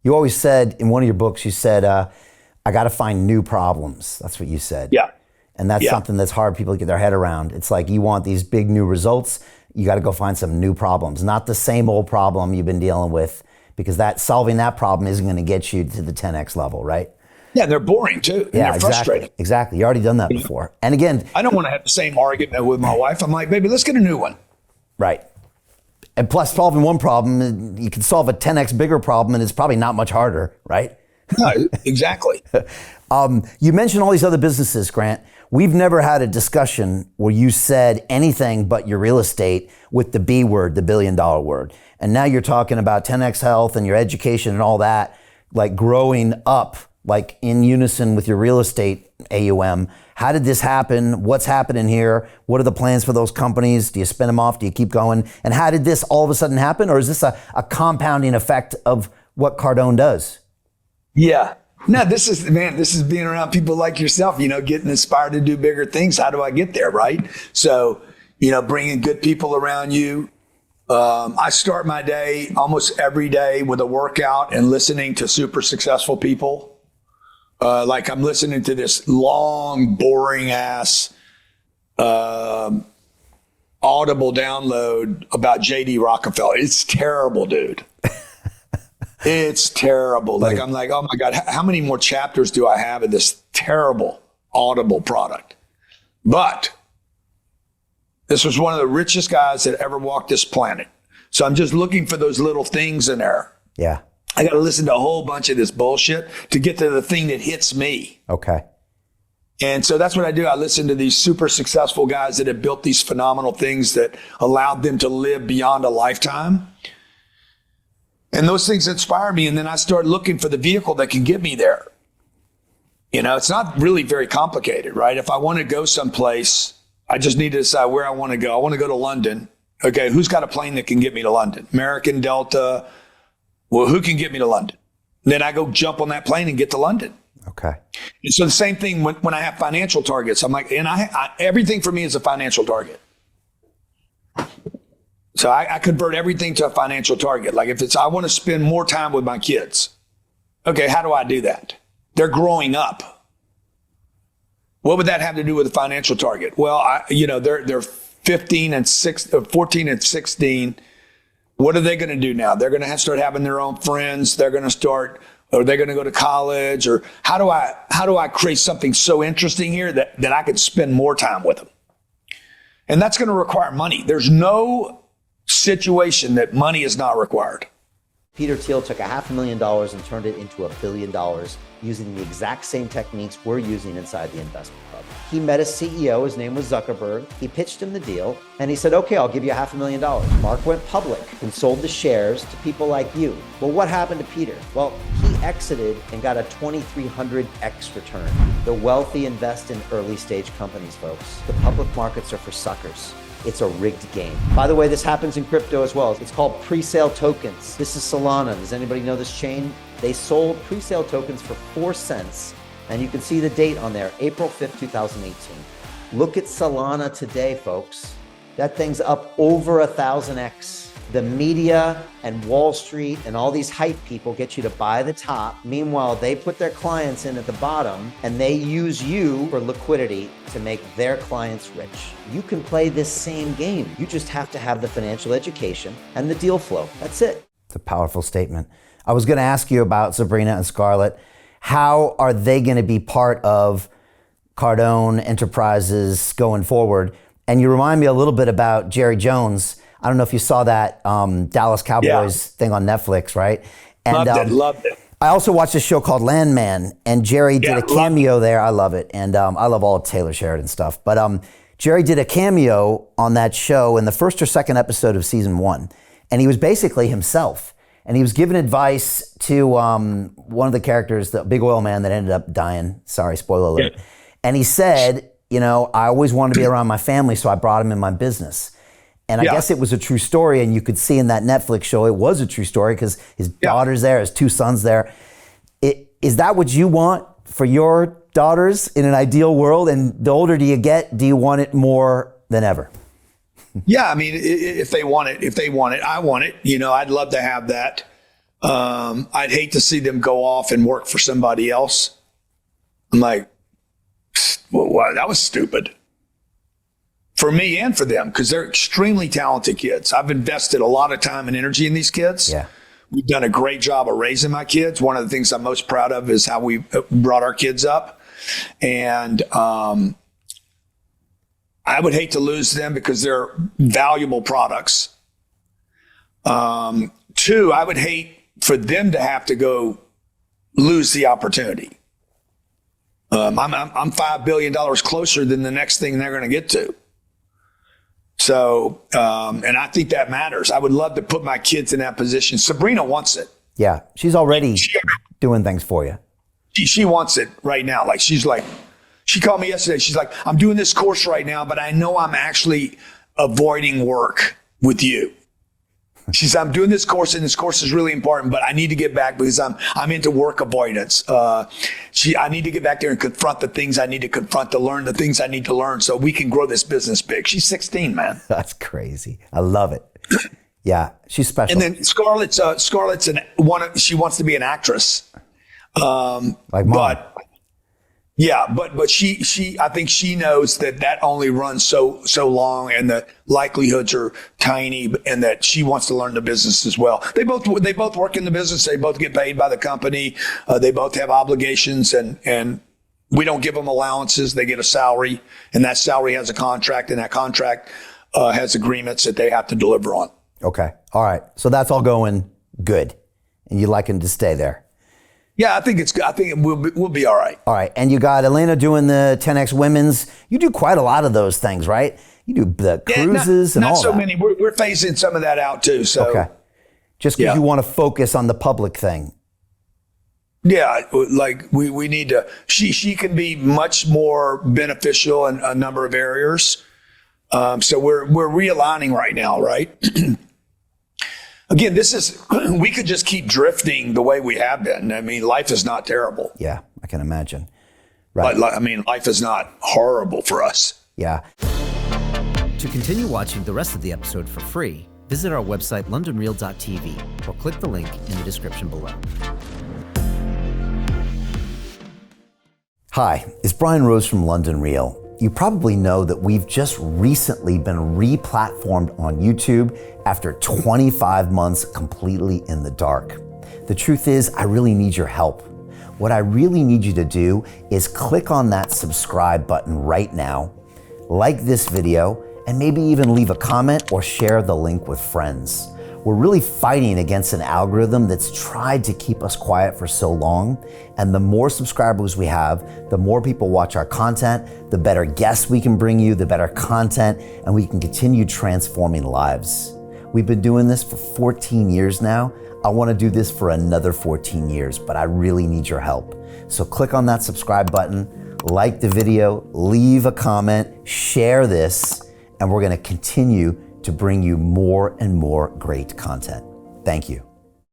You always said in one of your books, you said, I got to find new problems. That's what you said. Yeah. And that's something that's hard for people to get their head around. It's like you want these big new results. You got to go find some new problems, not the same old problem you've been dealing with, because solving that problem isn't going to get you to the 10x level, right? Yeah, they're boring too. And yeah, they're frustrating. Exactly. You already done that before. And again, I don't want to have the same argument with my wife. I'm like, baby, let's get a new one. Right. And plus, solving one problem, you can solve a 10x bigger problem, and it's probably not much harder, right? No, exactly. You mentioned all these other businesses, Grant. We've never had a discussion where you said anything but your real estate with the B word, the $1 billion word. And now you're talking about 10x health and your education and all that, like growing up, like in unison with your real estate AUM. How did this happen? What's happening here? What are the plans for those companies? Do you spin them off? Do you keep going? And how did this all of a sudden happen? Or is this a compounding effect of what Cardone does? Yeah. No, this is being around people like yourself, getting inspired to do bigger things. How do I get there, right? So, bringing good people around you. I start my day almost every day with a workout and listening to super successful people. Like I'm listening to this long, boring ass audible download about J.D. Rockefeller. It's terrible, dude. It's terrible. Like I'm like, oh my God, how many more chapters do I have of this terrible audible product? But this was one of the richest guys that ever walked this planet. So I'm just looking for those little things in there. Yeah. I got to listen to a whole bunch of this bullshit to get to the thing that hits me. Okay. And so that's what I do. I listen to these super successful guys that have built these phenomenal things that allowed them to live beyond a lifetime. And those things inspire me. And then I start looking for the vehicle that can get me there. It's not really very complicated, right? If I want to go someplace, I just need to decide where I want to go. I want to go to London. Okay, who's got a plane that can get me to London? American, Delta. Well, who can get me to London? And then I go jump on that plane and get to London. Okay. And so the same thing when I have financial targets. I'm like, and everything for me is a financial target. So I convert everything to a financial target. Like if I want to spend more time with my kids. Okay, how do I do that? They're growing up. What would that have to do with a financial target? Well, they're 14 and 16. What are they going to do now? They're going to start having their own friends. They're going to start, or they're going to go to college, or how do I create something so interesting here that I could spend more time with them? And that's going to require money. There's no situation that money is not required. Peter Thiel took $500,000 and turned it into $1 billion using the exact same techniques we're using inside the investment club. He met a CEO, his name was Zuckerberg. He pitched him the deal and he said, okay, I'll give you $500,000. Mark went public and sold the shares to people like you. Well, what happened to Peter? Well, he exited and got a 2,300x return. The wealthy invest in early stage companies, folks. The public markets are for suckers. It's a rigged game. By the way, this happens in crypto as well. It's called pre-sale tokens. This is Solana. Does anybody know this chain? They sold pre-sale tokens for 4 cents. And you can see the date on there, April 5th, 2018. Look at Solana today, folks. That thing's up over 1,000x. The media and Wall Street and all these hype people get you to buy the top. Meanwhile, they put their clients in at the bottom and they use you for liquidity to make their clients rich. You can play this same game. You just have to have the financial education and the deal flow. That's it. It's a powerful statement. I was going to ask you about Sabrina and Scarlett. How are they going to be part of Cardone Enterprises going forward? And you remind me a little bit about Jerry Jones. I don't know if you saw that Dallas Cowboys thing on Netflix, right? And, loved it. I also watched a show called Landman, and Jerry did a cameo there. I love it. And I love all of Taylor Sheridan stuff. But Jerry did a cameo on that show in the first or second episode of season 1. And he was basically himself. And he was giving advice to one of the characters, the big oil man that ended up dying. Sorry, spoiler alert. Yeah. And he said, I always wanted to be around my family, so I brought him in my business. And I guess it was a true story, and you could see in that Netflix show it was a true story because his daughter's there, his 2 sons there. Is that what you want for your daughters in an ideal world? And the older do you get, do you want it more than ever? Yeah, I mean, if they want it, I want it. I'd love to have that. I'd hate to see them go off and work for somebody else. I'm like, well, wow, that was stupid. For me and for them, because they're extremely talented kids. I've invested a lot of time and energy in these kids. Yeah. We've done a great job of raising my kids. One of the things I'm most proud of is how we brought our kids up. And I would hate to lose them because they're valuable products. Two, I would hate for them to have to go lose the opportunity. I'm $5 billion closer than the next thing they're going to get to. So, and I think that matters. I would love to put my kids in that position. Sabrina wants it. Yeah. She's already doing things for you. She wants it right now. Like, she called me yesterday. She's like, I'm doing this course right now, but I know I'm actually avoiding work with you. She said, I'm doing this course, and this course is really important, but I need to get back because I'm into work avoidance. I need to get back there and confront the things I need to confront, to learn the things I need to learn so we can grow this business big. She's 16, man. That's crazy. I love it. Yeah, she's special. And then Scarlett's she wants to be an actress. Like mom. But yeah, but she I think she knows that only runs so long, and the likelihoods are tiny, and that she wants to learn the business as well. They both work in the business. They both get paid by the company. They both have obligations, and we don't give them allowances. They get a salary, and that salary has a contract, and that contract has agreements that they have to deliver on. Okay. All right. So that's all going good, and you'd like him to stay there. Yeah, I think we'll be all right. All right. And you got Elena doing the 10X women's. You do quite a lot of those things, right? You do the cruises and all that. Not so many. We're phasing some of that out too. So okay. Just because you want to focus on the public thing. Yeah, like we need to. She can be much more beneficial in a number of areas. So we're realigning right now, right? Again, we could just keep drifting the way we have been. I mean, life is not terrible. Yeah, I can imagine. Right. But, I mean, life is not horrible for us. Yeah. To continue watching the rest of the episode for free, visit our website, londonreal.tv, or click the link in the description below. Hi, it's Brian Rose from London Real. You probably know that we've just recently been re-platformed on YouTube after 25 months completely in the dark. The truth is, I really need your help. What I really need you to do is click on that subscribe button right now, like this video, and maybe even leave a comment or share the link with friends. We're really fighting against an algorithm that's tried to keep us quiet for so long. And the more subscribers we have, the more people watch our content, the better guests we can bring you, the better content, and we can continue transforming lives. We've been doing this for 14 years now. I want to do this for another 14 years, but I really need your help. So click on that subscribe button, like the video, leave a comment, share this, and we're going to continue to bring you more and more great content. Thank you.